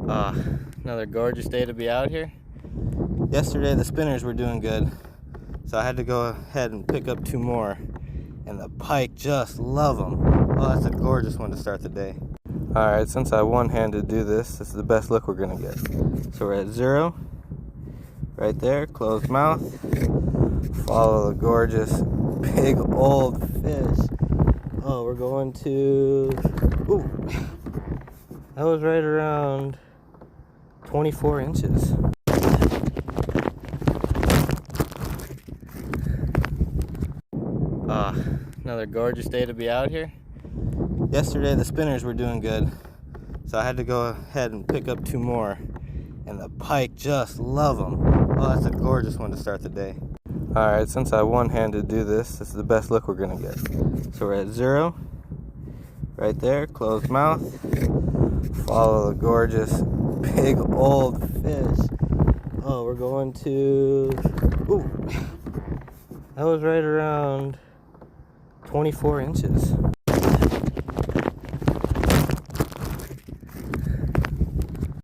Ah, another gorgeous day to be out here. Yesterday the spinners were doing good, so I had to go ahead and pick up two more, and the pike just love them. Oh, that's a gorgeous one to start the day. Alright, since I one-handed do this is the best look we're gonna get. So we're at 0, right there, closed mouth. Follow the gorgeous big old fish. Oh, we're going to, ooh, that was right around 24 inches. Ah, another gorgeous day to be out here. Yesterday the spinners were doing good, so I had to go ahead and pick up two more, and the pike just love them. Oh, that's a gorgeous one to start the day. Alright, since I one-handed do this is the best look we're gonna get. So we're at 0, right there, closed mouth. Follow the gorgeous big old fish. Oh, we're going to, ooh, that was right around 24 inches.